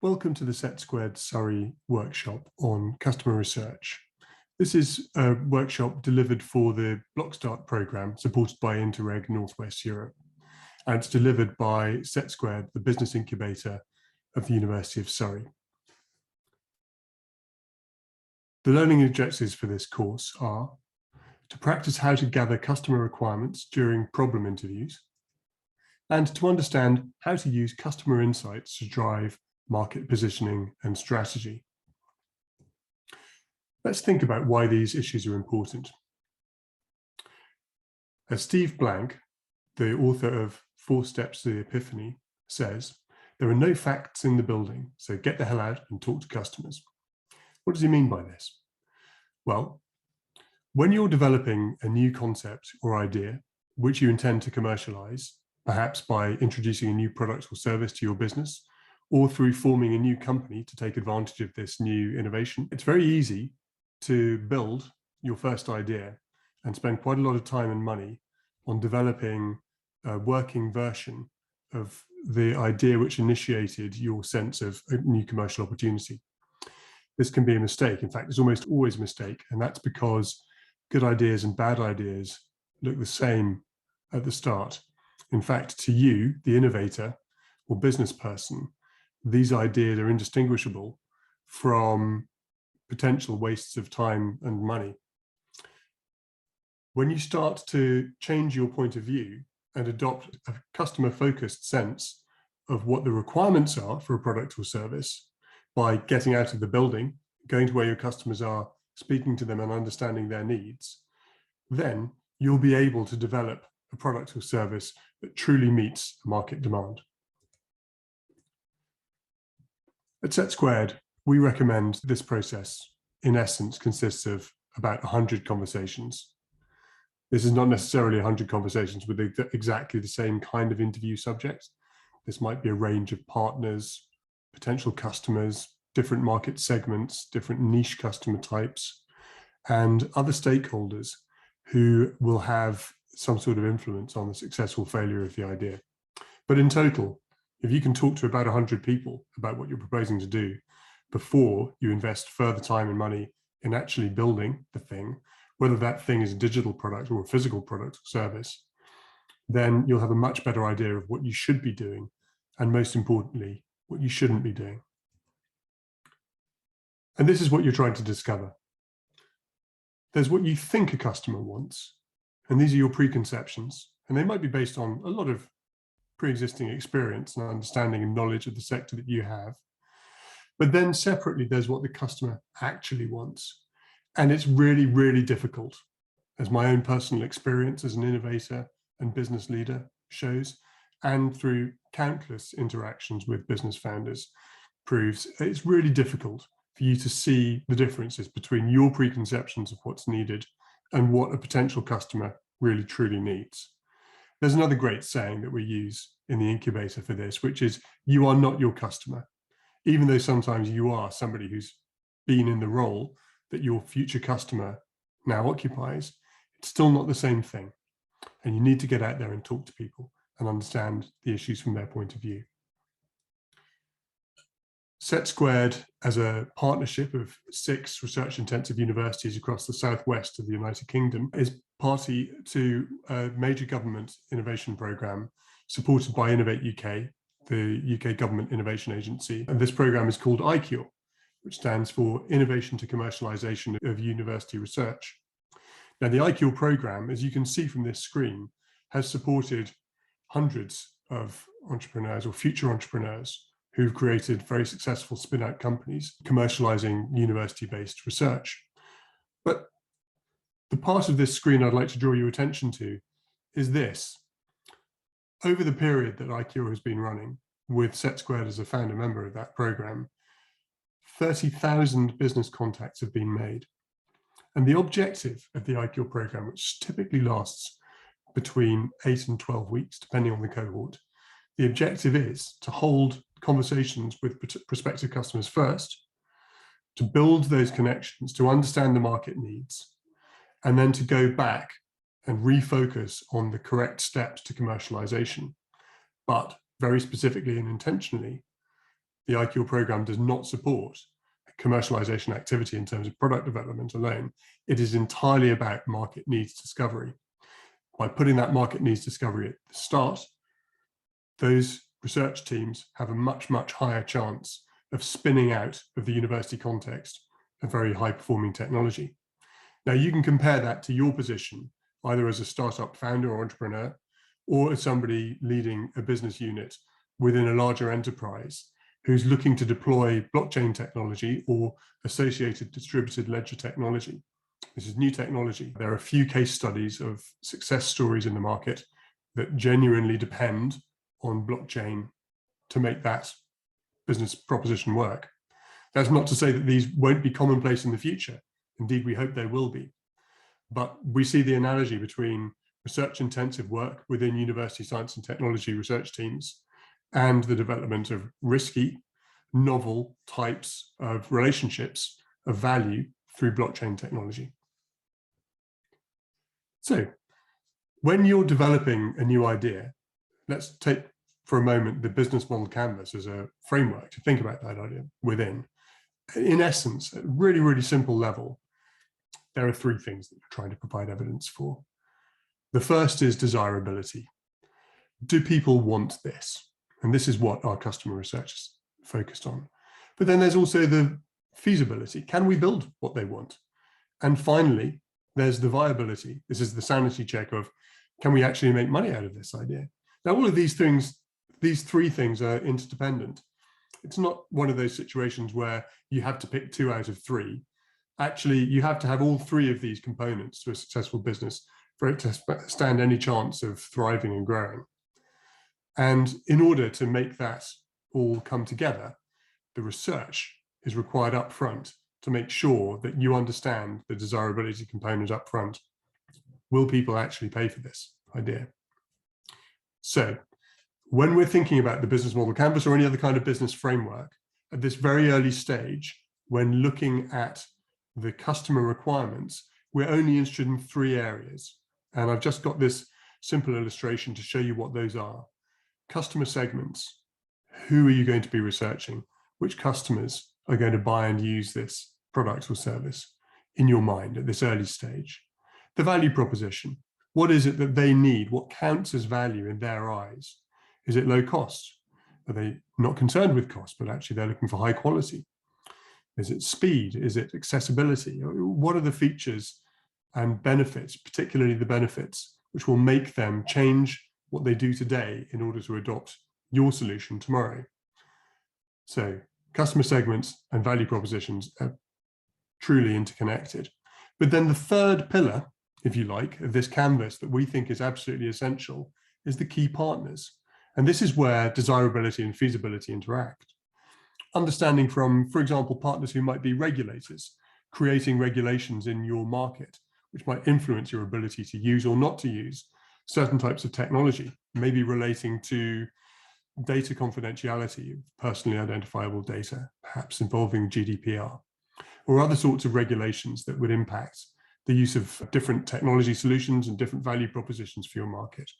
Welcome to the SETsquared Surrey workshop on customer research. This is a workshop delivered for the Block Start programme supported by Interreg Northwest Europe. And it's delivered by SETsquared, the business incubator of the University of Surrey. The learning objectives for this course are to practice how to gather customer requirements during problem interviews, and to understand how to use customer insights to drive market positioning and strategy. Let's think about why these issues are important. As Steve Blank, the author of 4 Steps to the Epiphany, says, there are no facts in the building, so get the hell out and talk to customers. What does he mean by this? Well, when you're developing a new concept or idea, which you intend to commercialize, perhaps by introducing a new product or service to your business, or through forming a new company to take advantage of this new innovation, it's very easy to build your first idea and spend quite a lot of time and money on developing a working version of the idea which initiated your sense of a new commercial opportunity. This can be a mistake. In fact, it's almost always a mistake, and that's because good ideas and bad ideas look the same at the start. In fact, to you, the innovator or business person, these ideas are indistinguishable from potential wastes of time and money. When you start to change your point of view and adopt a customer-focused sense of what the requirements are for a product or service by getting out of the building, going to where your customers are, speaking to them and understanding their needs, then you'll be able to develop a product or service that truly meets market demand. At SETsquared, we recommend this process, in essence, consists of about 100 conversations. This is not necessarily 100 conversations with exactly the same kind of interview subject. This might be a range of partners, potential customers, different market segments, different niche customer types, and other stakeholders who will have some sort of influence on the successful failure of the idea. But in total, if you can talk to about 100 people about what you're proposing to do before you invest further time and money in actually building the thing, whether that thing is a digital product or a physical product or service, then you'll have a much better idea of what you should be doing, and most importantly, what you shouldn't be doing. And this is what you're trying to discover. There's what you think a customer wants, and these are your preconceptions, and they might be based on a lot of pre-existing experience and understanding and knowledge of the sector that you have. But then separately, there's what the customer actually wants. And it's really, really difficult, as my own personal experience as an innovator and business leader shows, and through countless interactions with business founders proves, it's really difficult for you to see the differences between your preconceptions of what's needed and what a potential customer really truly needs. There's another great saying that we use in the incubator for this, which is, you are not your customer. Even though sometimes you are somebody who's been in the role that your future customer now occupies, it's still not the same thing. And you need to get out there and talk to people and understand the issues from their point of view. SETsquared, as a partnership of 6 research-intensive universities across the southwest of the United Kingdom, is party to a major government innovation programme supported by Innovate UK, the UK Government Innovation Agency. And this programme is called iCure, which stands for Innovation to Commercialisation of University Research. Now, the iCure programme, as you can see from this screen, has supported hundreds of entrepreneurs or future entrepreneurs who've created very successful spin-out companies commercializing university-based research. But the part of this screen I'd like to draw your attention to is this. Over the period that iCure has been running, with SETsquared as a founder member of that program, 30,000 business contacts have been made. And the objective of the iCure program, which typically lasts between 8 and 12 weeks, depending on the cohort, the objective is to hold conversations with prospective customers first, to build those connections, to understand the market needs, and then to go back and refocus on the correct steps to commercialization. But very specifically and intentionally, the IQL program does not support commercialization activity in terms of product development alone. It is entirely about market needs discovery. By putting that market needs discovery at the start, those research teams have a much, much higher chance of spinning out of the university context a very high-performing technology. Now, you can compare that to your position, either as a startup founder or entrepreneur, or as somebody leading a business unit within a larger enterprise who's looking to deploy blockchain technology or associated distributed ledger technology. This is new technology. There are a few case studies of success stories in the market that genuinely depend on blockchain to make that business proposition work. That's not to say that these won't be commonplace in the future. Indeed, we hope they will be. But we see the analogy between research-intensive work within university science and technology research teams and the development of risky, novel types of relationships of value through blockchain technology. So when you're developing a new idea, let's take for a moment the business model canvas as a framework to think about that idea within. In essence, at a really, really simple level, there are three things that you're trying to provide evidence for. The first is desirability. Do people want this? And this is what our customer research is focused on. But then there's also the feasibility. Can we build what they want? And finally, there's the viability. This is the sanity check of, can we actually make money out of this idea? Now, all of these things, these three things are interdependent. It's not one of those situations where you have to pick 2 out of 3. Actually, you have to have all 3 of these components to a successful business for it to stand any chance of thriving and growing. And in order to make that all come together, the research is required up front to make sure that you understand the desirability component up front. Will people actually pay for this idea? So when we're thinking about the business model canvas or any other kind of business framework, at this very early stage, when looking at the customer requirements, we're only interested in 3 areas. And I've just got this simple illustration to show you what those are. Customer segments. Who are you going to be researching? Which customers are going to buy and use this product or service in your mind at this early stage? The value proposition. What is it that they need? What counts as value in their eyes? Is it low cost? Are they not concerned with cost, but actually they're looking for high quality? Is it speed? Is it accessibility? What are the features and benefits, particularly the benefits, which will make them change what they do today in order to adopt your solution tomorrow? So customer segments and value propositions are truly interconnected. But then the third pillar, if you like, of this canvas that we think is absolutely essential is the key partners. And this is where desirability and feasibility interact. Understanding from, for example, partners who might be regulators, creating regulations in your market, which might influence your ability to use or not to use certain types of technology, maybe relating to data confidentiality of personally identifiable data, perhaps involving GDPR, or other sorts of regulations that would impact the use of different technology solutions and different value propositions for your market.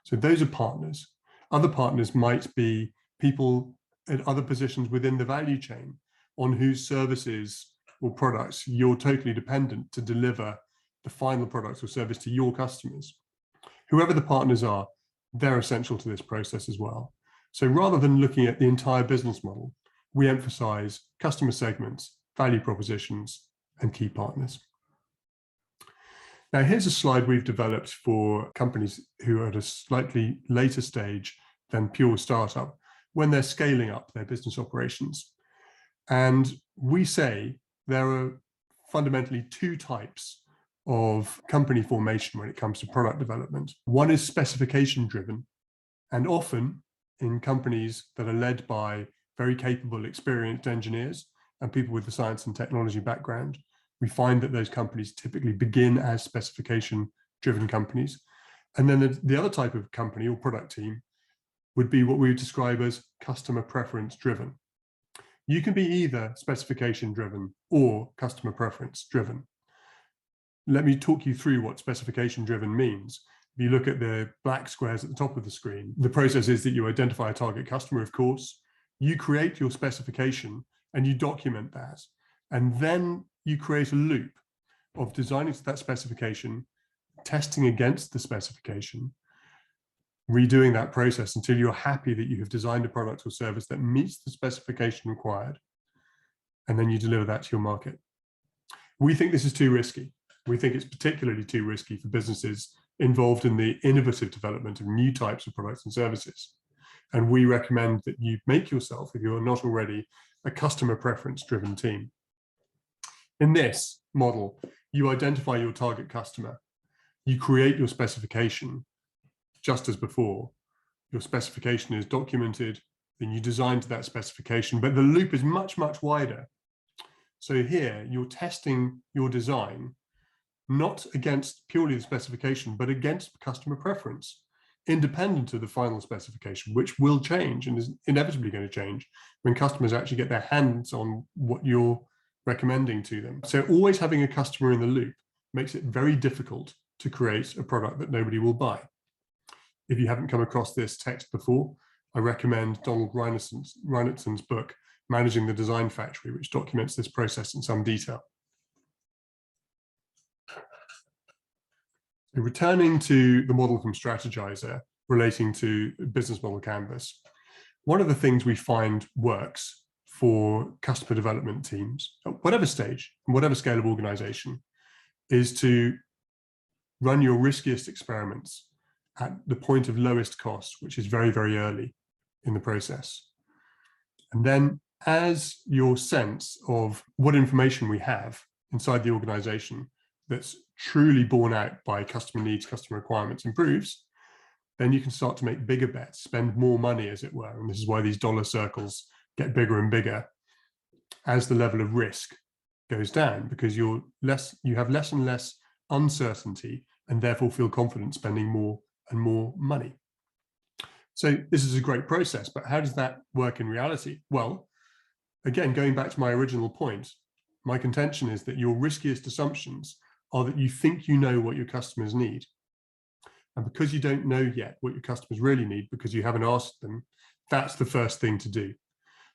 So those are partners. Other partners might be people at other positions within the value chain on whose services or products you're totally dependent to deliver the final product or service to your customers. Whoever the partners are, they're essential to this process as well. So rather than looking at the entire business model, we emphasize customer segments, value propositions, and key partners. Now, here's a slide we've developed for companies who are at a slightly later stage than pure startup, when they're scaling up their business operations. And we say there are fundamentally 2 types of company formation when it comes to product development. One is specification driven, and often in companies that are led by very capable, experienced engineers and people with the science and technology background, we find that those companies typically begin as specification driven companies. And then the other type of company or product team would be what we would describe as customer preference driven. You can be either specification driven or customer preference driven. Let me talk you through what specification driven means. If you look at the black squares at the top of the screen, the process is that you identify a target customer, of course. You create your specification and you document that. And then you create a loop of designing to that specification, testing against the specification, redoing that process until you're happy that you have designed a product or service that meets the specification required. And then you deliver that to your market. We think this is too risky. We think it's particularly too risky for businesses involved in the innovative development of new types of products and services. And we recommend that you make yourself, if you're not already, a customer preference-driven team. In this model, you identify your target customer, you create your specification just as before. Your specification is documented, then you design to that specification, but the loop is much, much wider. So here, you're testing your design not against purely the specification, but against customer preference, independent of the final specification, which will change and is inevitably going to change when customers actually get their hands on what you're recommending to them. So always having a customer in the loop makes it very difficult to create a product that nobody will buy. If you haven't come across this text before, I recommend Donald Reinertson's book, Managing the Design Factory, which documents this process in some detail. Returning to the model from Strategizer relating to business model canvas, one of the things we find works for customer development teams at whatever stage and whatever scale of organization is to run your riskiest experiments at the point of lowest cost, which is very, very early in the process. And then as your sense of what information we have inside the organization that's truly borne out by customer needs, customer requirements improves, then you can start to make bigger bets, spend more money, as it were. And this is why these dollar circles get bigger and bigger as the level of risk goes down, because you have less and less uncertainty and therefore feel confident spending more and more money. So this is a great process, but how does that work in reality? Well, again, going back to my original point, my contention is that your riskiest assumptions are that you think you know what your customers need. And because you don't know yet what your customers really need, because you haven't asked them, that's the first thing to do.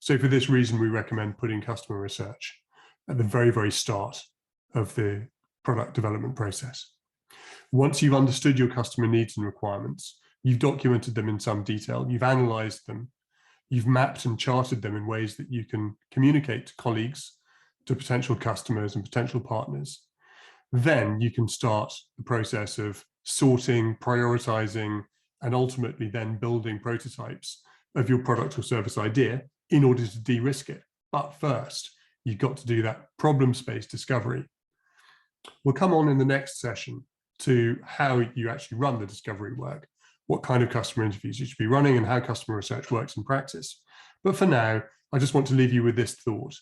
So for this reason, we recommend putting customer research at the very, very start of the product development process. Once you've understood your customer needs and requirements, you've documented them in some detail, you've analyzed them, you've mapped and charted them in ways that you can communicate to colleagues, to potential customers and potential partners, then you can start the process of sorting, prioritizing, and ultimately then building prototypes of your product or service idea in order to de-risk it. But first, you've got to do that problem space discovery. We'll come on in the next session to how you actually run the discovery work, what kind of customer interviews you should be running, and how customer research works in practice. But for now, I just want to leave you with this thought,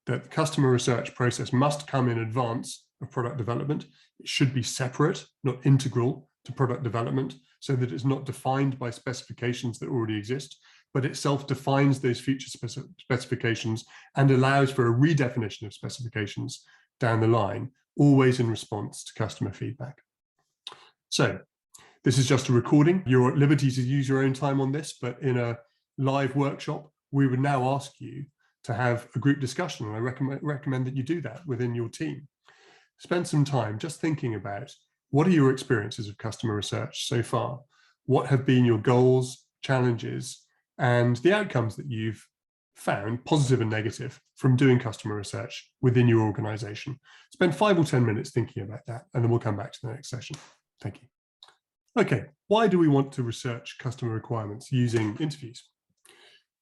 that the customer research process must come in advance of product development. It should be separate, not integral to product development, so that it's not defined by specifications that already exist, but itself defines those future specifications and allows for a redefinition of specifications down the line, always in response to customer feedback. So this is just a recording. You're at liberty to use your own time on this, but in a live workshop, we would now ask you to have a group discussion, and I recommend that you do that within your team. Spend some time just thinking about what are your experiences of customer research so far? What have been your goals, challenges, and the outcomes that you've found, positive and negative, from doing customer research within your organization? Spend 5 or 10 minutes thinking about that, and then we'll come back to the next session. Thank you. Okay, why do we want to research customer requirements using interviews?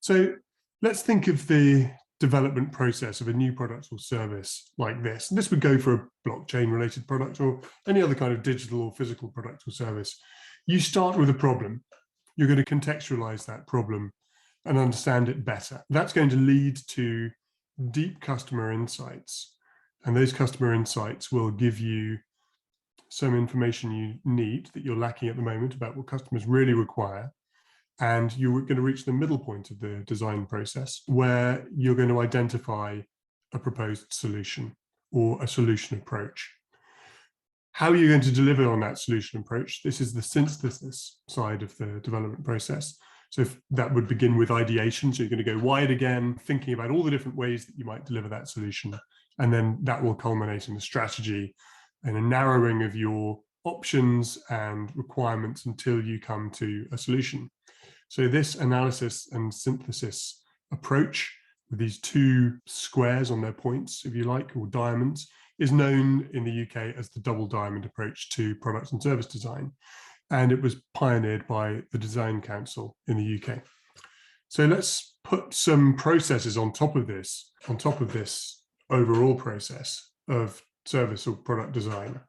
So let's think of the development process of a new product or service like this. And this would go for a blockchain related product or any other kind of digital or physical product or service. You start with a problem. You're going to contextualize that problem and understand it better. That's going to lead to deep customer insights. And those customer insights will give you some information you need that you're lacking at the moment about what customers really require. And you're going to reach the middle point of the design process where you're going to identify a proposed solution or a solution approach. How are you going to deliver on that solution approach? This is the synthesis side of the development process. So if that would begin with ideation. So you're going to go wide again, thinking about all the different ways that you might deliver that solution. And then that will culminate in a strategy and a narrowing of your options and requirements until you come to a solution. So this analysis and synthesis approach with these two squares on their points, if you like, or diamonds, is known in the UK as the double diamond approach to product and service design. And it was pioneered by the Design Council in the UK. So let's put some processes on top of this overall process of service or product design.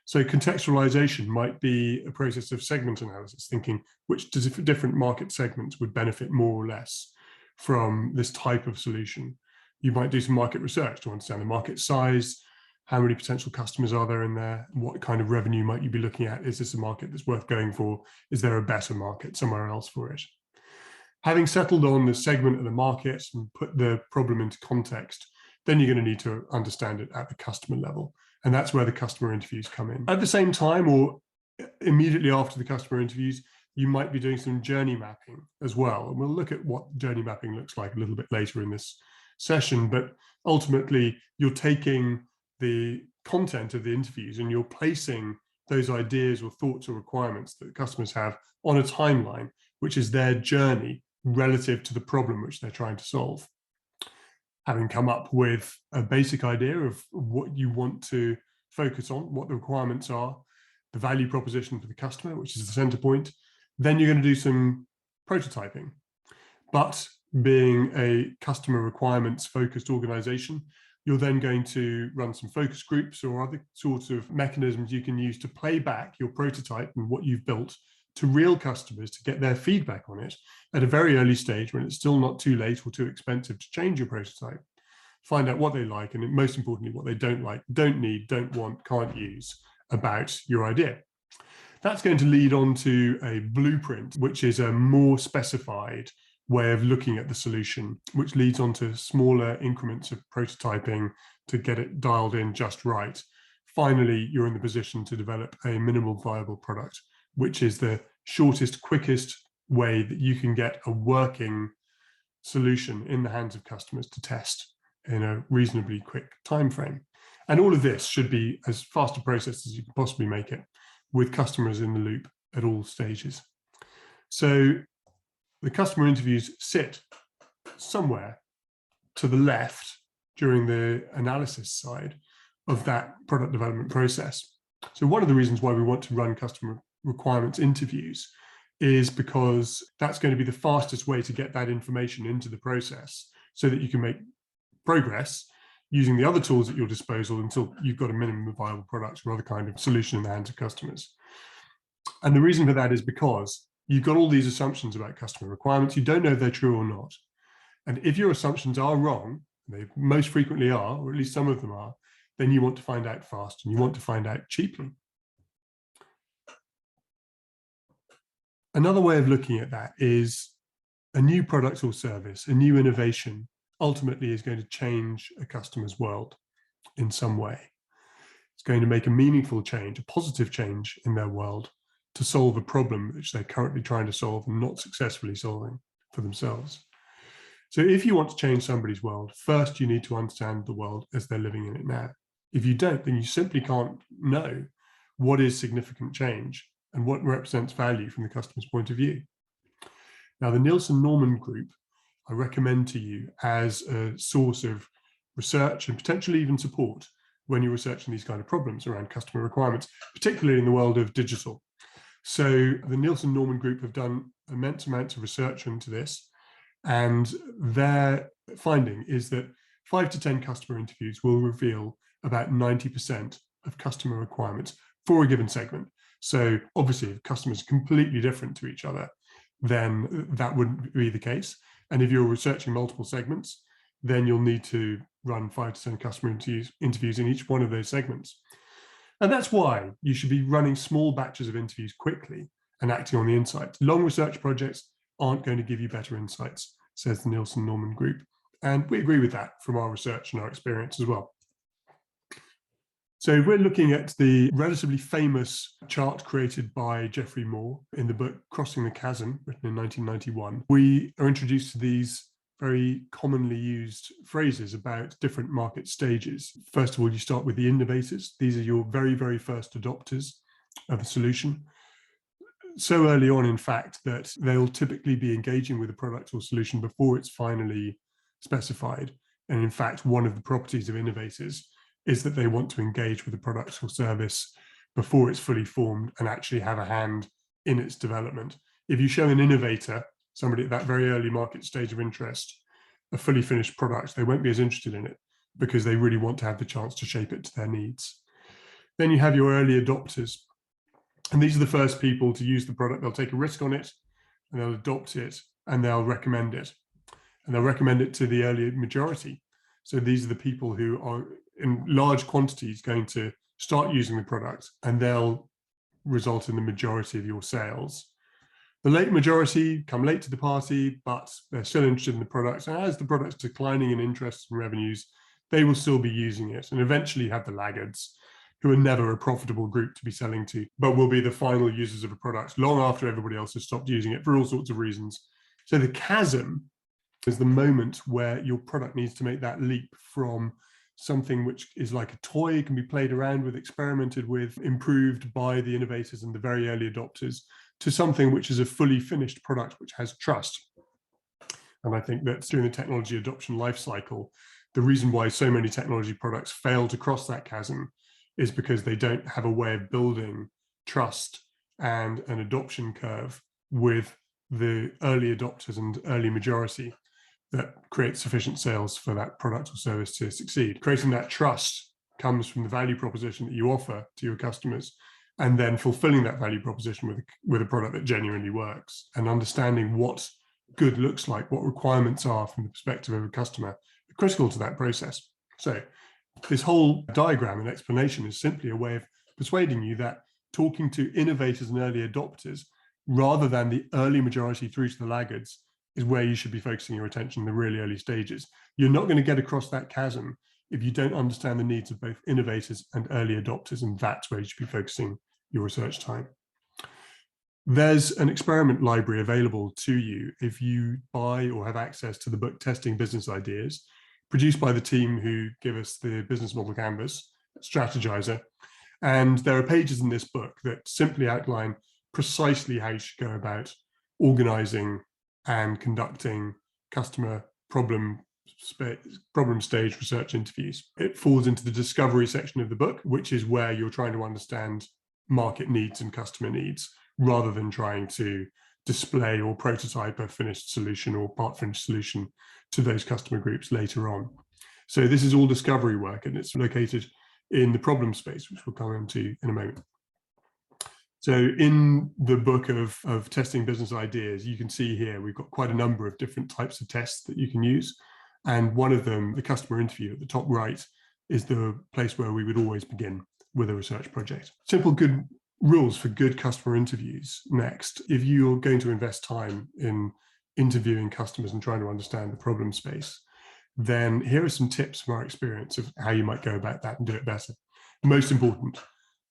So contextualization might be a process of segment analysis, thinking which different market segments would benefit more or less from this type of solution. You might do some market research to understand the market size, how many potential customers are there in there, what kind of revenue might you be looking at? Is this a market that's worth going for? Is there a better market somewhere else for it? Having settled on the segment of the market and put the problem into context, then you're going to need to understand it at the customer level. And that's where the customer interviews come in. At the same time, or immediately after the customer interviews, you might be doing some journey mapping as well. And we'll look at what journey mapping looks like a little bit later in this session. But ultimately, you're taking the content of the interviews and you're placing those ideas or thoughts or requirements that customers have on a timeline, which is their journey relative to the problem which they're trying to solve. Having come up with a basic idea of what you want to focus on, what the requirements are, the value proposition for the customer, which is the center point, then you're going to do some prototyping. But being a customer requirements focused organization, you're then going to run some focus groups or other sorts of mechanisms you can use to play back your prototype and what you've built to real customers to get their feedback on it at a very early stage when it's still not too late or too expensive to change your prototype. Find out what they like and most importantly, what they don't like, don't need, don't want, can't use about your idea. That's going to lead on to a blueprint, which is a more specified way of looking at the solution, which leads on to smaller increments of prototyping to get it dialed in just right. Finally, you're in the position to develop a minimal viable product, which is the shortest, quickest way that you can get a working solution in the hands of customers to test in a reasonably quick time frame. And all of this should be as fast a process as you can possibly make it, with customers in the loop at all stages. So the customer interviews sit somewhere to the left during the analysis side of that product development process. So one of the reasons why we want to run customer requirements interviews is because that's going to be the fastest way to get that information into the process so that you can make progress using the other tools at your disposal until you've got a minimum viable product or other kind of solution in the hands of customers. And the reason for that is because you've got all these assumptions about customer requirements. You don't know if they're true or not. And if your assumptions are wrong, they most frequently are, or at least some of them are, then you want to find out fast and you want to find out cheaply. Another way of looking at that is a new product or service, a new innovation, ultimately is going to change a customer's world in some way. It's going to make a meaningful change, a positive change in their world to solve a problem which they're currently trying to solve and not successfully solving for themselves. So if you want to change somebody's world, first you need to understand the world as they're living in it now. If you don't, then you simply can't know what is significant change and what represents value from the customer's point of view. Now, the Nielsen-Norman group, I recommend to you as a source of research and potentially even support when you're researching these kind of problems around customer requirements, particularly in the world of digital. So the Nielsen-Norman group have done immense amounts of research into this, and their finding is that 5 to 10 customer interviews will reveal about 90% of customer requirements for a given segment. So obviously, if customers are completely different to each other, then that wouldn't be the case. And if you're researching multiple segments, then you'll need to run 5 to 10 customer interviews in each one of those segments. And that's why you should be running small batches of interviews quickly and acting on the insights. Long research projects aren't going to give you better insights, says the Nielsen-Norman group. And we agree with that from our research and our experience as well. So we're looking at the relatively famous chart created by Geoffrey Moore in the book Crossing the Chasm, written in 1991. We are introduced to these very commonly used phrases about different market stages. First of all, you start with the innovators. These are your very, very first adopters of a solution. So early on, in fact, that they'll typically be engaging with a product or solution before it's finally specified. And in fact, one of the properties of innovators is that they want to engage with the product or service before it's fully formed and actually have a hand in its development. If you show an innovator, somebody at that very early market stage of interest, a fully finished product, they won't be as interested in it because they really want to have the chance to shape it to their needs. Then you have your early adopters. And these are the first people to use the product. They'll take a risk on it and they'll adopt it and they'll recommend it. And they'll recommend it to the early majority. So these are the people who are in large quantities going to start using the product, and they'll result in the majority of your sales. The late majority come late to the party, but they're still interested in the product. And as the product's declining in interest and revenues, they will still be using it. And eventually you have the laggards, who are never a profitable group to be selling to, but will be the final users of a product long after everybody else has stopped using it for all sorts of reasons. So the chasm is the moment where your product needs to make that leap from something which is like a toy, can be played around with, experimented with, improved by the innovators and the very early adopters, to something which is a fully finished product which has trust. And I think that during the technology adoption life cycle, the reason why so many technology products fail to cross that chasm is because they don't have a way of building trust and an adoption curve with the early adopters and early majority that create sufficient sales for that product or service to succeed. Creating that trust comes from the value proposition that you offer to your customers, and then fulfilling that value proposition with a product that genuinely works, and understanding what good looks like, what requirements are from the perspective of a customer, are critical to that process. So this whole diagram and explanation is simply a way of persuading you that talking to innovators and early adopters, rather than the early majority through to the laggards, is where you should be focusing your attention in the really early stages. You're not going to get across that chasm if you don't understand the needs of both innovators and early adopters, and that's where you should be focusing your research time. There's an experiment library available to you if you buy or have access to the book Testing Business Ideas, produced by the team who give us the business model canvas, Strategizer. And there are pages in this book that simply outline precisely how you should go about organizing and conducting customer problem stage research interviews. It falls into the discovery section of the book, which is where you're trying to understand market needs and customer needs, rather than trying to display or prototype a finished solution or part finished solution to those customer groups later on. So this is all discovery work, and it's located in the problem space, which we'll come into in a moment. So in the book of Testing Business Ideas, you can see here, we've got quite a number of different types of tests that you can use. And one of them, the customer interview at the top right, is the place where we would always begin with a research project. Simple good rules for good customer interviews next. If you're going to invest time in interviewing customers and trying to understand the problem space, then here are some tips from our experience of how you might go about that and do it better. The most important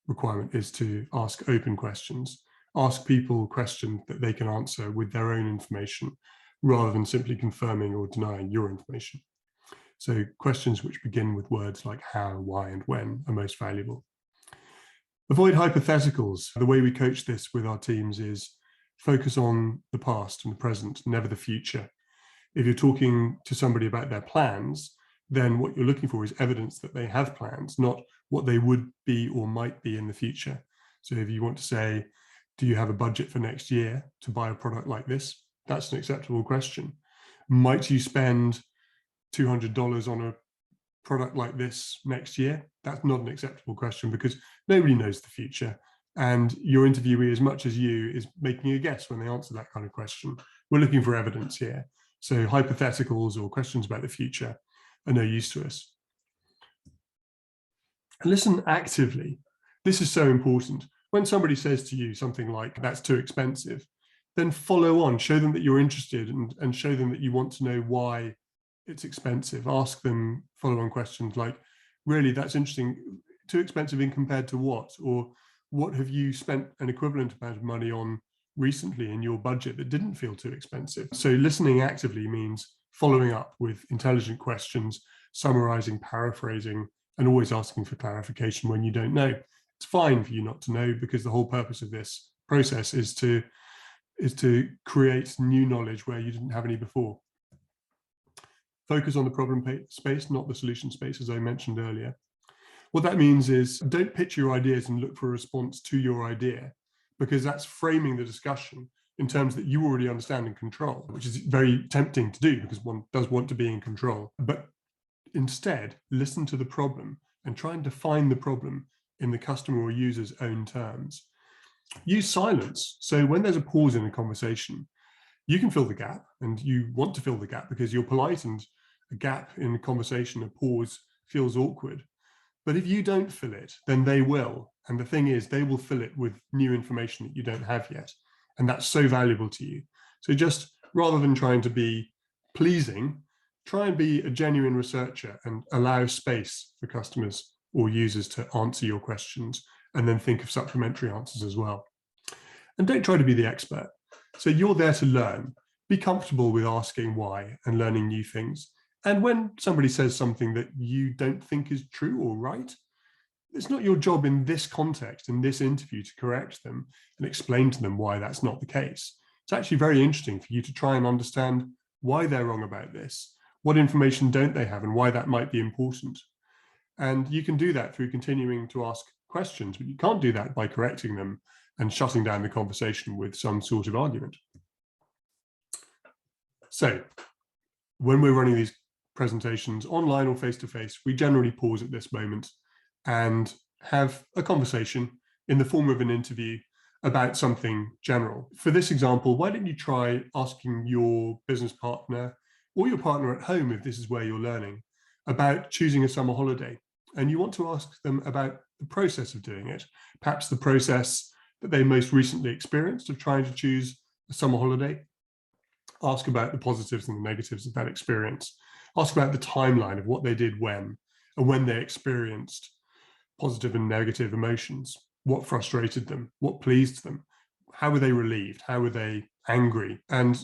requirement is to ask open questions. Ask people questions that they can answer with their own information, rather than simply confirming or denying your information. So questions which begin with words like how, why, and when are most valuable. Avoid hypotheticals. The way we coach this with our teams is focus on the past and the present, never the future. If you're talking to somebody about their plans, then what you're looking for is evidence that they have plans, not what they would be or might be in the future. So if you want to say, do you have a budget for next year to buy a product like this? That's an acceptable question. Might you spend $200 on a product like this next year? That's not an acceptable question, because nobody knows the future. And your interviewee, as much as you, is making a guess when they answer that kind of question. We're looking for evidence here. So hypotheticals or questions about the future are no use to us. And listen actively. This is so important. When somebody says to you something like, that's too expensive, then follow on, show them that you're interested, and show them that you want to know why it's expensive. Ask them follow-on questions like, really, that's interesting. Too expensive in compared to what? Or what have you spent an equivalent amount of money on recently in your budget that didn't feel too expensive? So listening actively means following up with intelligent questions, summarizing, paraphrasing, and always asking for clarification when you don't know. It's fine for you not to know, because the whole purpose of this process is to create new knowledge where you didn't have any before. Focus on the problem space, not the solution space, as I mentioned earlier. What that means is don't pitch your ideas and look for a response to your idea, because that's framing the discussion in terms that you already understand and control, which is very tempting to do because one does want to be in control. But instead, listen to the problem and try and define the problem in the customer or user's own terms. Use silence. So when there's a pause in a conversation, you can fill the gap, and you want to fill the gap because you're polite, and a gap in a conversation, a pause, feels awkward. But if you don't fill it, then they will. And the thing is, they will fill it with new information that you don't have yet. And that's so valuable to you. So just rather than trying to be pleasing, try and be a genuine researcher and allow space for customers or users to answer your questions, and then think of supplementary answers as well. And don't try to be the expert. So you're there to learn. Be comfortable with asking why and learning new things. And when somebody says something that you don't think is true or right, it's not your job in this context, in this interview, to correct them and explain to them why that's not the case. It's actually very interesting for you to try and understand why they're wrong about this, what information don't they have, and why that might be important. And you can do that through continuing to ask questions, but you can't do that by correcting them and shutting down the conversation with some sort of argument. So when we're running these presentations online or face-to-face, we generally pause at this moment and have a conversation in the form of an interview about something general. For this example, why don't you try asking your business partner or your partner at home, if this is where you're learning, about choosing a summer holiday, and you want to ask them about the process of doing it, perhaps the process that they most recently experienced of trying to choose a summer holiday. Ask about the positives and the negatives of that experience. Ask about the timeline of what they did when, and when they experienced positive and negative emotions, what frustrated them, what pleased them, how were they relieved, how were they angry, and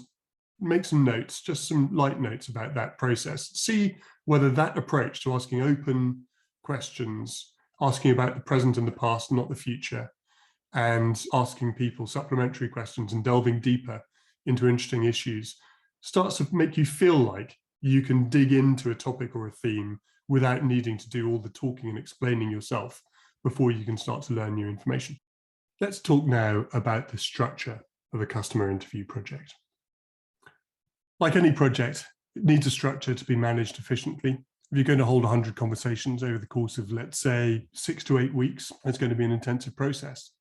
make some notes, just some light notes about that process. See whether that approach to asking open questions, asking about the present and the past, not the future, and asking people supplementary questions and delving deeper into interesting issues starts to make you feel like you can dig into a topic or a theme without needing to do all the talking and explaining yourself before you can start to learn new information. Let's talk now about the structure of a customer interview project. Like any project, it needs a structure to be managed efficiently. If you're going to hold 100 conversations over the course of, let's say, 6 to 8 weeks, it's going to be an intensive process.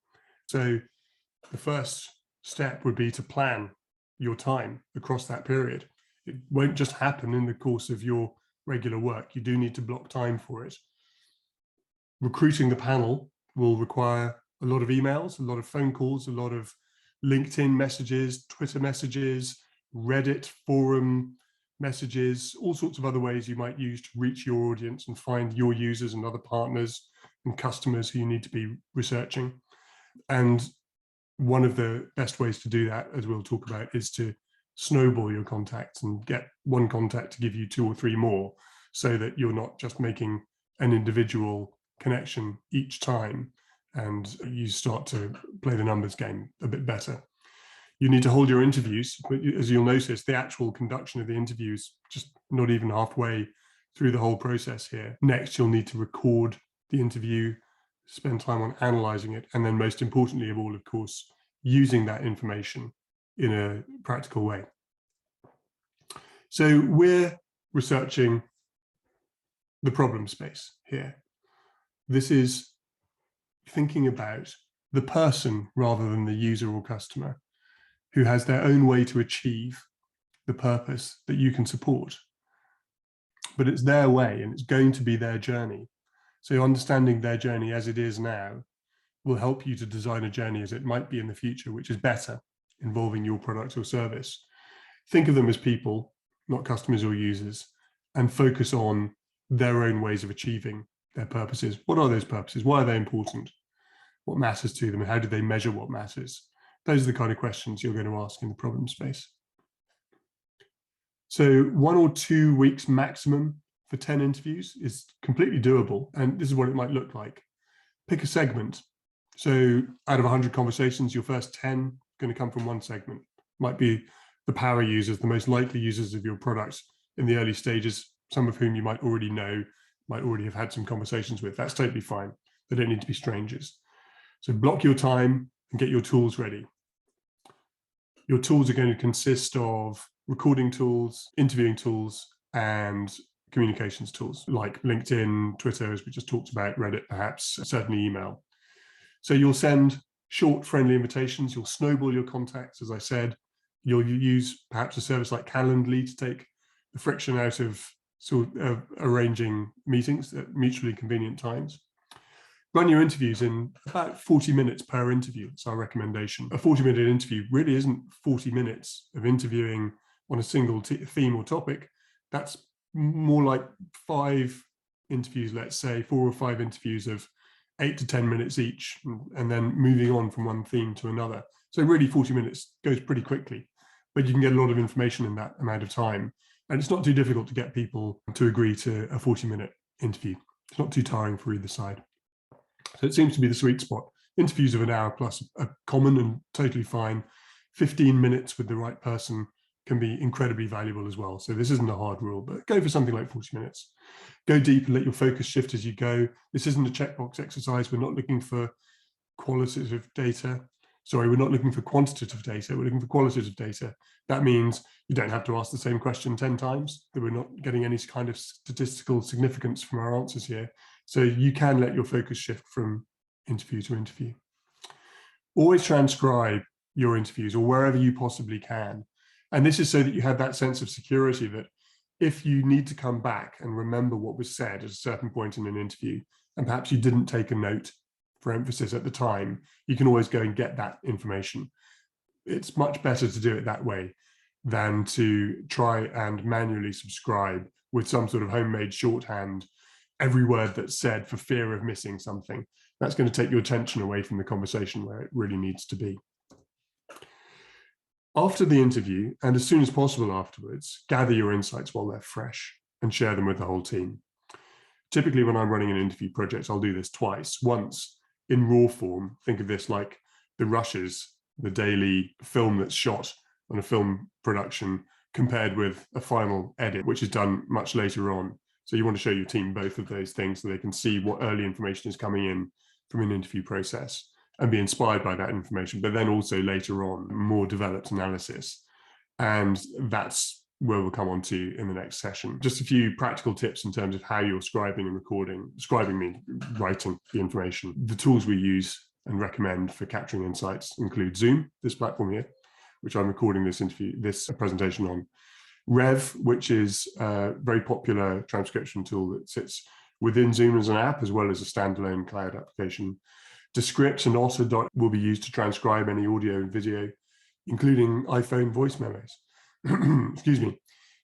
So the first step would be to plan your time across that period. It won't just happen in the course of your regular work. You do need to block time for it. Recruiting the panel will require a lot of emails, a lot of phone calls, a lot of LinkedIn messages, Twitter messages, Reddit forum messages, all sorts of other ways you might use to reach your audience and find your users and other partners and customers who you need to be researching. And one of the best ways to do that, as we'll talk about, is to snowball your contacts and get one contact to give you 2 or 3 more, so that you're not just making an individual connection each time and you start to play the numbers game a bit better. You need to hold your interviews, but as you'll notice, the actual conduction of the interviews just not even halfway through the whole process here. Next, you'll need to record the interview, spend time on analyzing it, and then most importantly of all, of course, using that information in a practical way. So we're researching the problem space here. This is thinking about the person rather than the user or customer, who has their own way to achieve the purpose that you can support. But it's their way and it's going to be their journey. So understanding their journey as it is now will help you to design a journey as it might be in the future, which is better, involving your product or service. Think of them as people, not customers or users, and focus on their own ways of achieving their purposes. What are those purposes? Why are they important? What matters to them, and how do they measure what matters? Those are the kind of questions you're going to ask in the problem space. So 1 or 2 weeks maximum for 10 interviews is completely doable. And this is what it might look like. Pick a segment. So out of 100 conversations, your first 10 are going to come from one segment. Might be the power users, the most likely users of your product in the early stages, some of whom you might already know, might already have had some conversations with. That's totally fine. They don't need to be strangers. So block your time and get your tools ready. Your tools are going to consist of recording tools, interviewing tools, and communications tools like LinkedIn, Twitter, as we just talked about, Reddit, perhaps, certainly email. So you'll send short, friendly invitations. You'll snowball your contacts, as I said. You'll use perhaps a service like Calendly to take the friction out of arranging meetings at mutually convenient times. Run your interviews in about 40 minutes per interview. It's our recommendation. A 40-minute interview really isn't 40 minutes of interviewing on a single theme or topic. That's more like 5 interviews, let's say 4 or 5 interviews of 8 to 10 minutes each, and then moving on from one theme to another. So really 40 minutes goes pretty quickly, but you can get a lot of information in that amount of time. And it's not too difficult to get people to agree to a 40-minute interview. It's not too tiring for either side. So it seems to be the sweet spot. Interviews of an hour plus are common and totally fine. 15 minutes with the right person can be incredibly valuable as well. So this isn't a hard rule, but go for something like 40 minutes. Go deep and let your focus shift as you go. This isn't a checkbox exercise. We're not looking for qualitative data. Sorry, we're not looking for quantitative data. We're looking for qualitative data. That means you don't have to ask the same question 10 times, that we're not getting any kind of statistical significance from our answers here. So you can let your focus shift from interview to interview. Always transcribe your interviews, or wherever you possibly can. And this is so that you have that sense of security that if you need to come back and remember what was said at a certain point in an interview, and perhaps you didn't take a note for emphasis at the time, you can always go and get that information. It's much better to do it that way than to try and manually subscribe with some sort of homemade shorthand every word that's said for fear of missing something. That's going to take your attention away from the conversation where it really needs to be. After the interview, and as soon as possible afterwards, gather your insights while they're fresh and share them with the whole team. Typically, when I'm running an interview project, I'll do this twice. Once in raw form, think of this like the rushes, the daily film that's shot on a film production, compared with a final edit, which is done much later on. So you want to show your team both of those things so they can see what early information is coming in from an interview process and be inspired by that information, but then also later on, more developed analysis. And that's where we'll come on to in the next session. Just a few practical tips in terms of how you're scribing and recording, writing the information. The tools we use and recommend for capturing insights include Zoom, this platform here, which I'm recording this presentation on. Rev, which is a very popular transcription tool that sits within Zoom as an app, as well as a standalone cloud application. Descript and Otter will be used to transcribe any audio and video, including iPhone voice memos. Excuse me.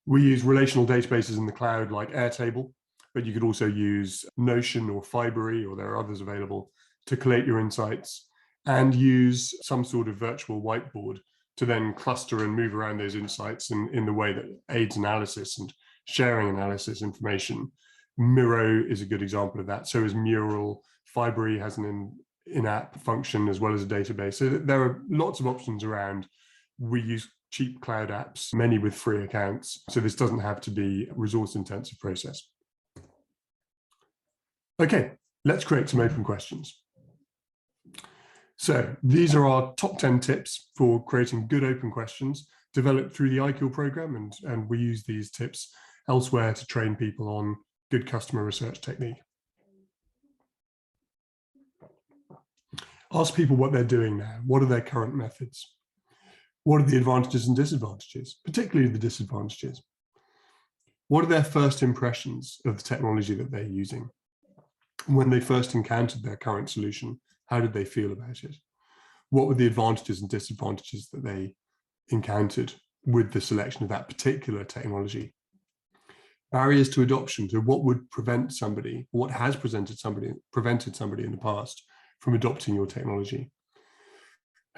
We use relational databases in the cloud like Airtable, but you could also use Notion or Fibery, or there are others available, to collate your insights, and use some sort of virtual whiteboard to then cluster and move around those insights in the way that aids analysis and sharing analysis information. Miro is a good example of that. So is Mural. Fibery has an in-app function as well as a database. So there are lots of options around. We use cheap cloud apps, many with free accounts. So this doesn't have to be a resource-intensive process. Okay, let's create some open questions. So these are our top 10 tips for creating good open questions developed through the IQL program, and we use these tips elsewhere to train people on good customer research technique. Ask people what they're doing now. What are their current methods? What are the advantages and disadvantages, particularly the disadvantages? What are their first impressions of the technology that they're using? When they first encountered their current solution, how did they feel about it? What were the advantages and disadvantages that they encountered with the selection of that particular technology? Barriers to adoption, so what would prevent somebody, what has prevented somebody in the past from adopting your technology?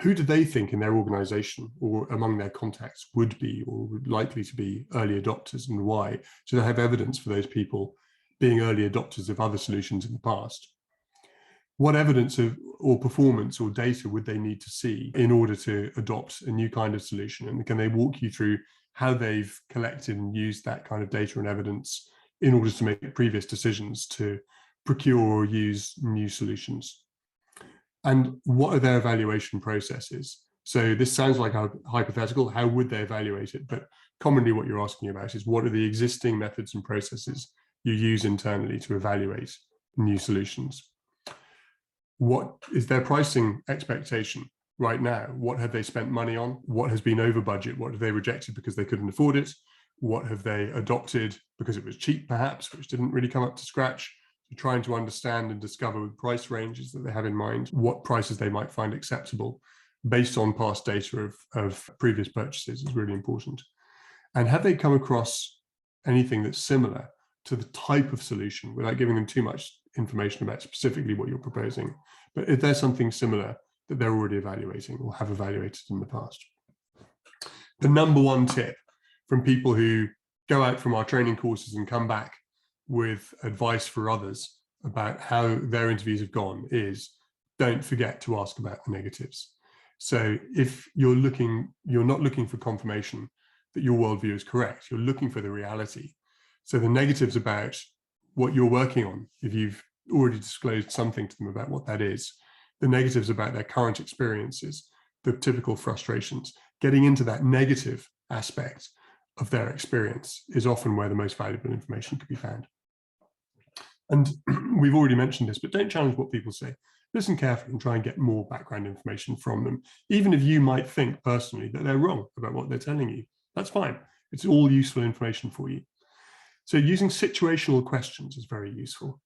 Who do they think in their organization or among their contacts would be or would likely to be early adopters, and why? So they have evidence for those people being early adopters of other solutions in the past. What evidence or performance or data would they need to see in order to adopt a new kind of solution? And can they walk you through how they've collected and used that kind of data and evidence in order to make previous decisions to procure or use new solutions? And what are their evaluation processes? So this sounds like a hypothetical. How would they evaluate it? But commonly what you're asking about is, what are the existing methods and processes you use internally to evaluate new solutions? What is their pricing expectation right now? What have they spent money on? What has been over budget? What have they rejected because they couldn't afford it? What have they adopted because it was cheap, perhaps, which didn't really come up to scratch? So trying to understand and discover with price ranges that they have in mind what prices they might find acceptable based on past data of previous purchases is really important. And have they come across anything that's similar to the type of solution, without giving them too much information about specifically what you're proposing, but if there's something similar that they're already evaluating or have evaluated in the past? The number one tip from people who go out from our training courses and come back with advice for others about how their interviews have gone is, don't forget to ask about the negatives. So if you're not looking for confirmation that your worldview is correct, you're looking for the reality. So the negatives about what you're working on, if you've already disclosed something to them about what that is, the negatives about their current experiences, the typical frustrations, getting into that negative aspect of their experience is often where the most valuable information could be found. And we've already mentioned this, but don't challenge what people say. Listen carefully and try and get more background information from them, even if you might think personally that they're wrong about what they're telling you. That's fine. It's all useful information for you. So using situational questions is very useful.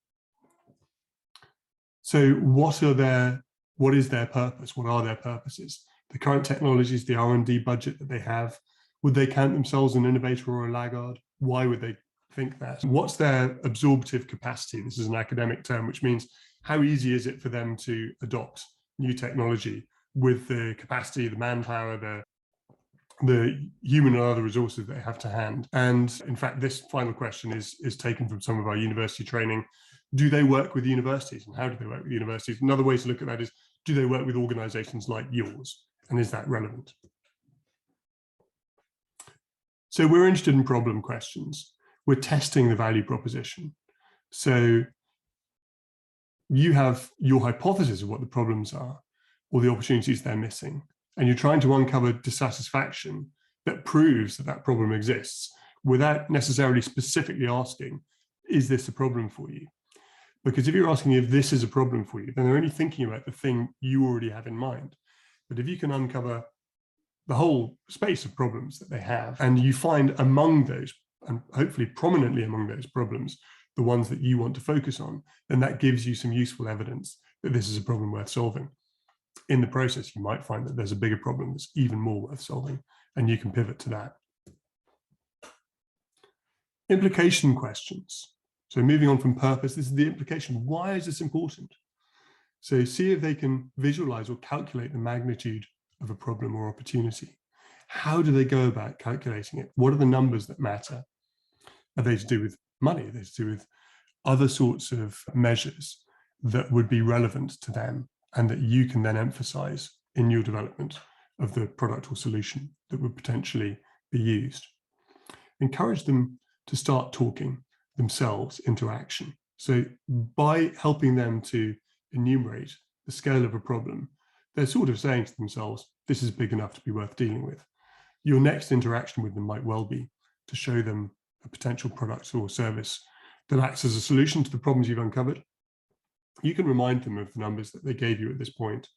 So what is their purpose? What are their purposes? The current technologies, the R&D budget that they have, would they count themselves an innovator or a laggard? Why would they think that? What's their absorptive capacity? This is an academic term, which means how easy is it for them to adopt new technology with the capacity, the manpower, the human and other resources they have to hand. And in fact, this final question is taken from some of our university training. Do they work with universities, and how do they work with universities? Another way to look at that is, do they work with organizations like yours, and is that relevant? So we're interested in problem questions. We're testing the value proposition. So you have your hypothesis of what the problems are or the opportunities they're missing, and you're trying to uncover dissatisfaction that proves that that problem exists without necessarily specifically asking, is this a problem for you? Because if you're asking if this is a problem for you, then they're only thinking about the thing you already have in mind. But if you can uncover the whole space of problems that they have, and you find among those, and hopefully prominently among those problems, the ones that you want to focus on, then that gives you some useful evidence that this is a problem worth solving. In the process, you might find that there's a bigger problem that's even more worth solving, and you can pivot to that. Implication questions. So moving on from purpose, this is the implication. Why is this important? So see if they can visualize or calculate the magnitude of a problem or opportunity. How do they go about calculating it? What are the numbers that matter? Are they to do with money? Are they to do with other sorts of measures that would be relevant to them and that you can then emphasize in your development of the product or solution that would potentially be used? Encourage them to start talking themselves into action. So by helping them to enumerate the scale of a problem, they're sort of saying to themselves, this is big enough to be worth dealing with. Your next interaction with them might well be to show them a potential product or service that acts as a solution to the problems you've uncovered. You can remind them of the numbers that they gave you at this point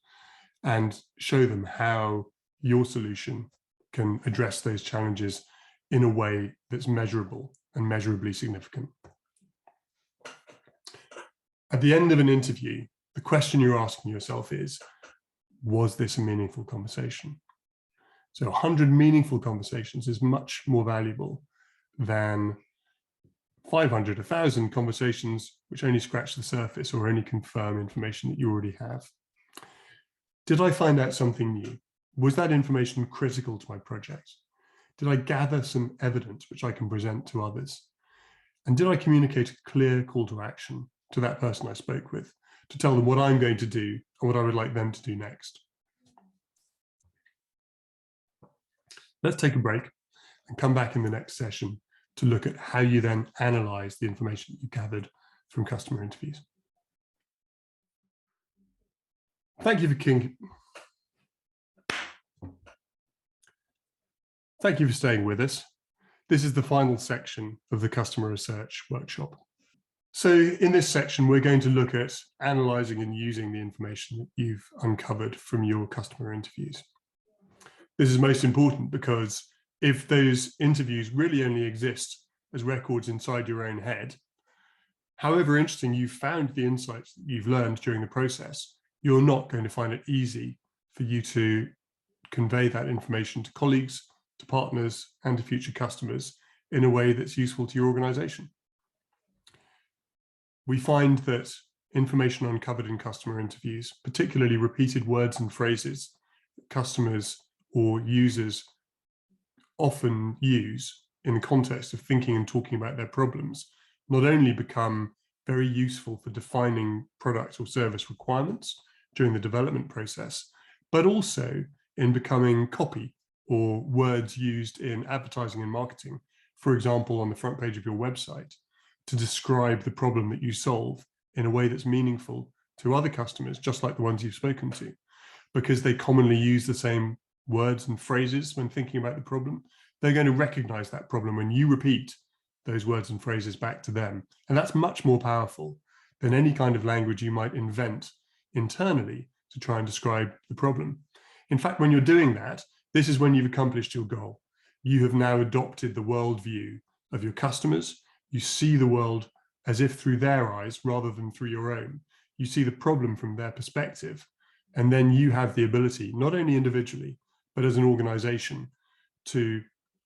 and show them how your solution can address those challenges in a way that's measurable and measurably significant. At the end of an interview, the question you're asking yourself is, was this a meaningful conversation? So 100 meaningful conversations is much more valuable than 500, 1,000 conversations which only scratch the surface or only confirm information that you already have? Did I find out something new? Was that information critical to my project? Did I gather some evidence which I can present to others? And did I communicate a clear call to action to that person I spoke with to tell them what I'm going to do and what I would like them to do next? Let's take a break and come back in the next session to look at how you then analyze the information you gathered from customer interviews. Thank you for staying with us. This is the final section of the customer research workshop. So in this section, we're going to look at analyzing and using the information that you've uncovered from your customer interviews. This is most important because if those interviews really only exist as records inside your own head, however interesting you found the insights that you've learned during the process, you're not going to find it easy for you to convey that information to colleagues, to partners, and to future customers in a way that's useful to your organization. We find that information uncovered in customer interviews, particularly repeated words and phrases that customers or users often use in the context of thinking and talking about their problems, not only become very useful for defining product or service requirements during the development process, but also in becoming copy or words used in advertising and marketing, for example, on the front page of your website, to describe the problem that you solve in a way that's meaningful to other customers, just like the ones you've spoken to, because they commonly use the same words and phrases when thinking about the problem. They're going to recognize that problem when you repeat those words and phrases back to them. And that's much more powerful than any kind of language you might invent internally to try and describe the problem. In fact, when you're doing that, this is when you've accomplished your goal. You have now adopted the worldview of your customers. You see the world as if through their eyes rather than through your own. You see the problem from their perspective. And then you have the ability, not only individually, but as an organization, to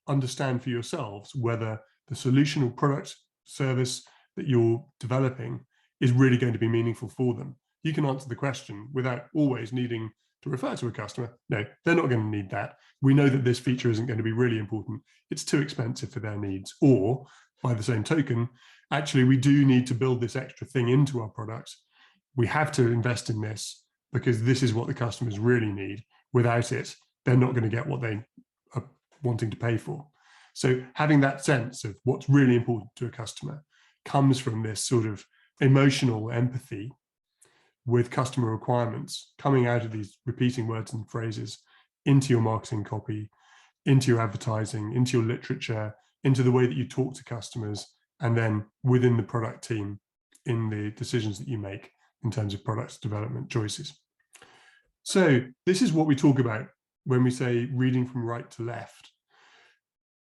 understand for yourselves whether the solution or product service that you're developing is really going to be meaningful for them. You can answer the question without always needing to refer to a customer. No, they're not going to need that. We know that this feature isn't going to be really important. It's too expensive for their needs. Or by the same token, actually, we do need to build this extra thing into our product. We have to invest in this because this is what the customers really need. Without it, they're not going to get what they are wanting to pay for. So having that sense of what's really important to a customer comes from this sort of emotional empathy with customer requirements coming out of these repeating words and phrases into your marketing copy, into your advertising, into your literature, into the way that you talk to customers, and then within the product team in the decisions that you make in terms of product development choices. So this is what we talk about when we say reading from right to left.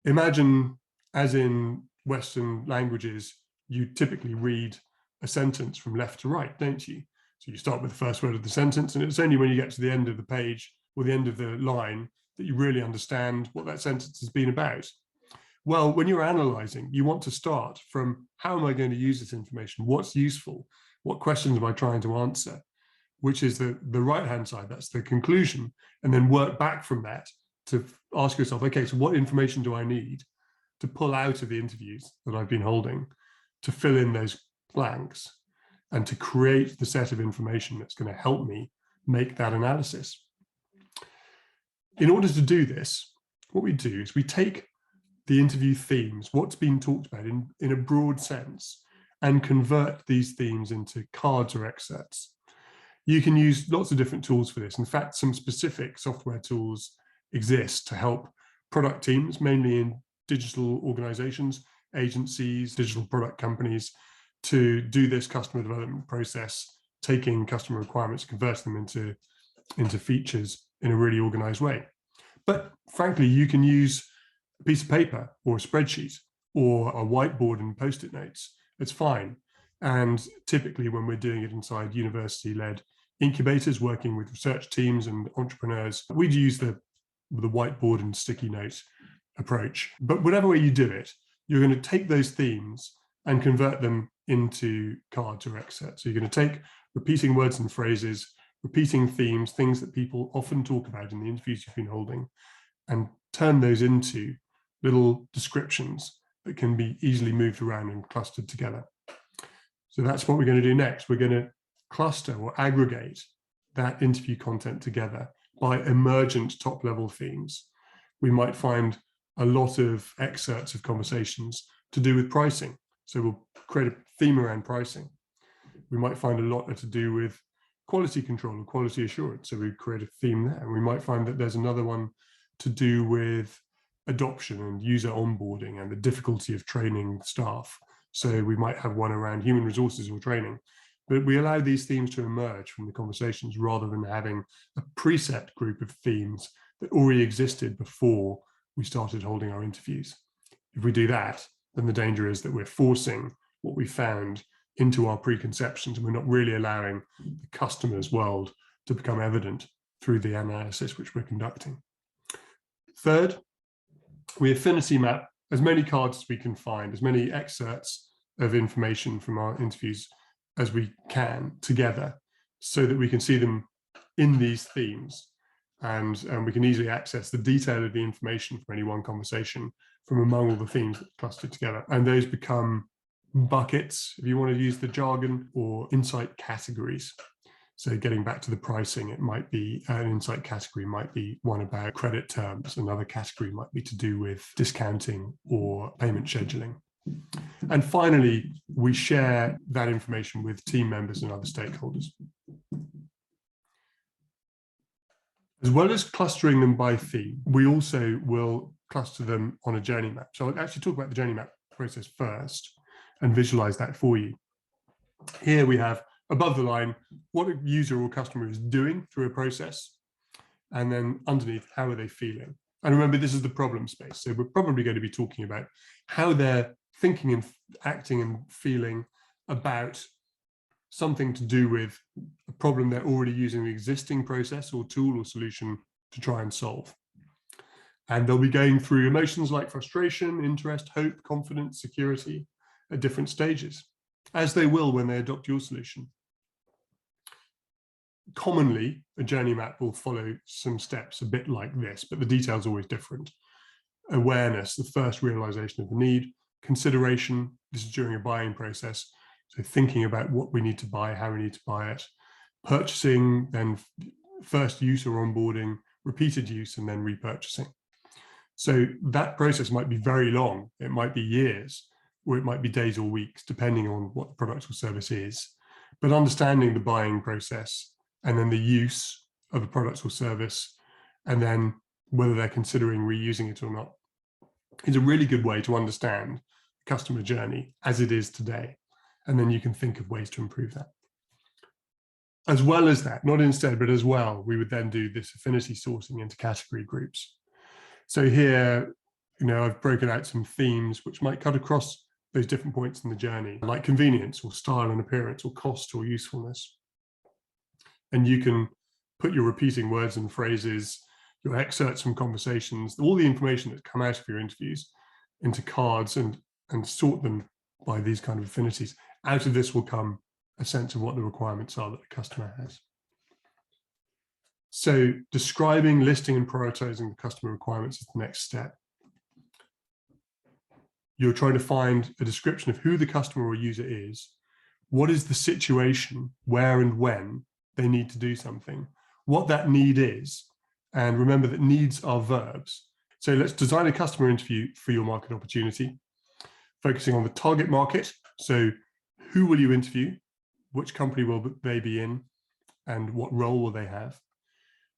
Imagine, as in Western languages, you typically read a sentence from left to right, don't you? So you start with the first word of the sentence, and it's only when you get to the end of the page or the end of the line that you really understand what that sentence has been about. Well, when you're analyzing, you want to start from how am I going to use this information? What's useful? What questions am I trying to answer? Which is the right-hand side, that's the conclusion, and then work back from that to ask yourself, okay, so what information do I need to pull out of the interviews that I've been holding to fill in those blanks and to create the set of information that's going to help me make that analysis? In order to do this, what we do is we take the interview themes, what's been talked about in a broad sense, and convert these themes into cards or excerpts. You can use lots of different tools for this. In fact, some specific software tools exist to help product teams, mainly in digital organizations, agencies, digital product companies, to do this customer development process, taking customer requirements, converting them into features in a really organized way. But frankly, you can use a piece of paper or a spreadsheet or a whiteboard and Post-it notes. It's fine. And typically when we're doing it inside university-led incubators, working with research teams and entrepreneurs, we'd use the whiteboard and sticky note approach. But whatever way you do it, you're going to take those themes and convert them into cards or excerpts. So you're going to take repeating words and phrases, repeating themes, things that people often talk about in the interviews you've been holding, and turn those into little descriptions that can be easily moved around and clustered together. So that's what we're going to do next. We're going to cluster or aggregate that interview content together by emergent top-level themes. We might find a lot of excerpts of conversations to do with pricing. So we'll create a theme around pricing. We might find a lot to do with quality control or quality assurance. So we create a theme there. And we might find that there's another one to do with adoption and user onboarding and the difficulty of training staff. So we might have one around human resources or training. But we allow these themes to emerge from the conversations rather than having a preset group of themes that already existed before we started holding our interviews. If we do that, then the danger is that we're forcing what we found into our preconceptions, and we're not really allowing the customer's world to become evident through the analysis which we're conducting. Third, we affinity map as many cards as we can find, as many excerpts of information from our interviews as we can together, so that we can see them in these themes, and we can easily access the detail of the information from any one conversation from among all the themes that are clustered together. And those become buckets, if you want to use the jargon, or insight categories. So getting back to the pricing, it might be an insight category might be one about credit terms. Another category might be to do with discounting or payment scheduling. And finally, we share that information with team members and other stakeholders. As well as clustering them by theme, we also will cluster them on a journey map. So I'll actually talk about the journey map process first and visualize that for you. Here we have above the line what a user or customer is doing through a process, and then underneath, how are they feeling? And remember, this is the problem space. So we're probably going to be talking about how they're thinking and acting and feeling about something to do with a problem they're already using the existing process or tool or solution to try and solve. And they'll be going through emotions like frustration, interest, hope, confidence, security at different stages, as they will when they adopt your solution. Commonly, a journey map will follow some steps a bit like this, but the detail is always different. Awareness, the first realization of the need. Consideration, this is during a buying process. So thinking about what we need to buy, how we need to buy it. Purchasing, then first use or onboarding, repeated use, and then repurchasing. So that process might be very long. It might be years, or it might be days or weeks, depending on what the product or service is. But understanding the buying process and then the use of a product or service, and then whether they're considering reusing it or not, is a really good way to understand the customer journey as it is today. And then you can think of ways to improve that. As well as that, not instead, but as well, we would then do this affinity sorting into category groups. So here, I've broken out some themes which might cut across those different points in the journey, like convenience or style and appearance or cost or usefulness. And you can put your repeating words and phrases, your excerpts from conversations, all the information that's come out of your interviews into cards and sort them by these kind of affinities. Out of this will come a sense of what the requirements are that the customer has. So describing, listing, and prioritizing the customer requirements is the next step. You're trying to find a description of who the customer or user is, what is the situation, where and when they need to do something, what that need is, and remember that needs are verbs. So let's design a customer interview for your market opportunity, focusing on the target market. So who will you interview? Which company will they be in? And what role will they have?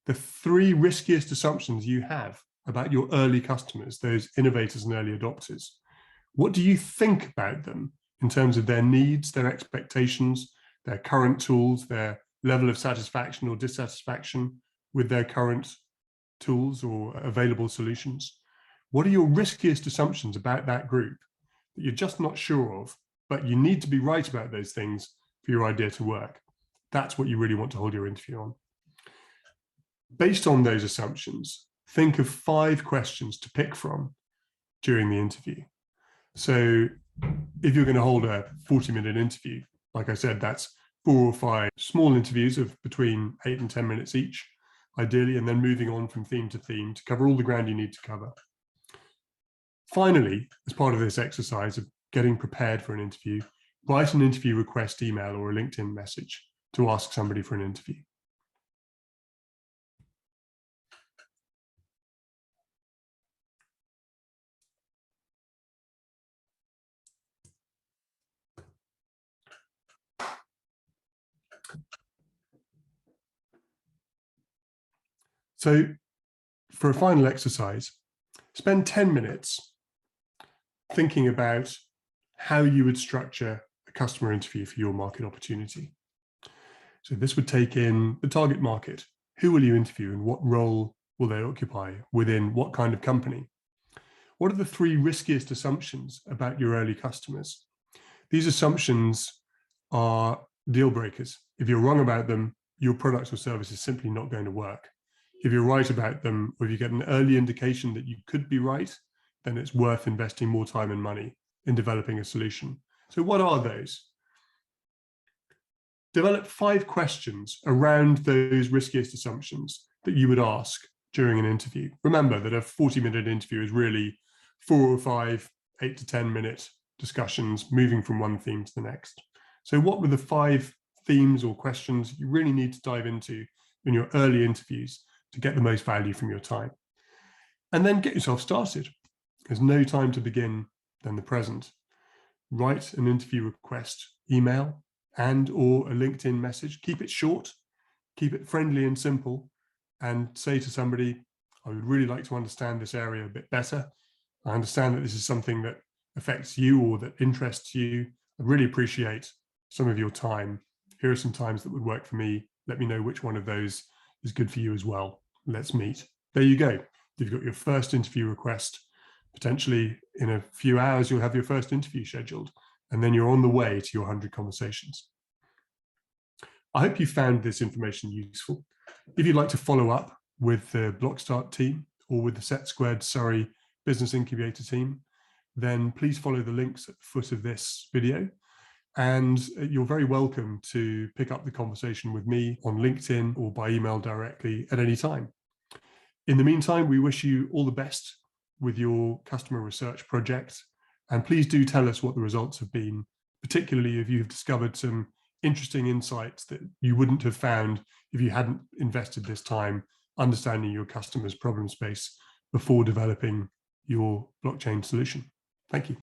The 3 riskiest assumptions you have about your early customers, those innovators and early adopters. What do you think about them in terms of their needs, their expectations, their current tools, their level of satisfaction or dissatisfaction with their current tools or available solutions? What are your riskiest assumptions about that group that you're just not sure of, but you need to be right about those things for your idea to work? That's what you really want to hold your interview on. Based on those assumptions, think of 5 questions to pick from during the interview. So If you're going to hold a 40-minute interview, like I said, that's 4 or 5 small interviews of between 8 and 10 minutes each, ideally, and then moving on from theme to theme to cover all the ground you need to cover. Finally, as part of this exercise of getting prepared for an interview, write an interview request email or a LinkedIn message to ask somebody for an interview. So for a final exercise, spend 10 minutes thinking about how you would structure a customer interview for your market opportunity. So this would take in the target market. Who will you interview and what role will they occupy within what kind of company? What are the 3 riskiest assumptions about your early customers? These assumptions are deal breakers. If you're wrong about them, your product or service is simply not going to work. If you're right about them, or if you get an early indication that you could be right, then it's worth investing more time and money in developing a solution. So what are those? Develop 5 questions around those riskiest assumptions that you would ask during an interview. Remember that a 40-minute interview is really 4 or 5, 8 to 10 minute discussions moving from one theme to the next. So what were the 5 themes or questions you really need to dive into in your early interviews to get the most value from your time? And then get yourself started. There's no time to begin than the present. Write an interview request email and or a LinkedIn message. Keep it short, keep it friendly and simple, and say to somebody, I would really like to understand this area a bit better. I understand that this is something that affects you or that interests you. I'd really appreciate some of your time. Here are some times that would work for me. Let me know which one of those is good for you as well. Let's meet. There you go. You've got your first interview request. Potentially in a few hours, you'll have your first interview scheduled, and then you're on the way to your 100 conversations. I hope you found this information useful. If you'd like to follow up with the Blockstart team or with the SETsquared Surrey Business Incubator team, then please follow the links at the foot of this video. And you're very welcome to pick up the conversation with me on LinkedIn or by email directly at any time. In the meantime, we wish you all the best with your customer research project. And please do tell us what the results have been, particularly if you've discovered some interesting insights that you wouldn't have found if you hadn't invested this time understanding your customer's problem space before developing your blockchain solution. Thank you.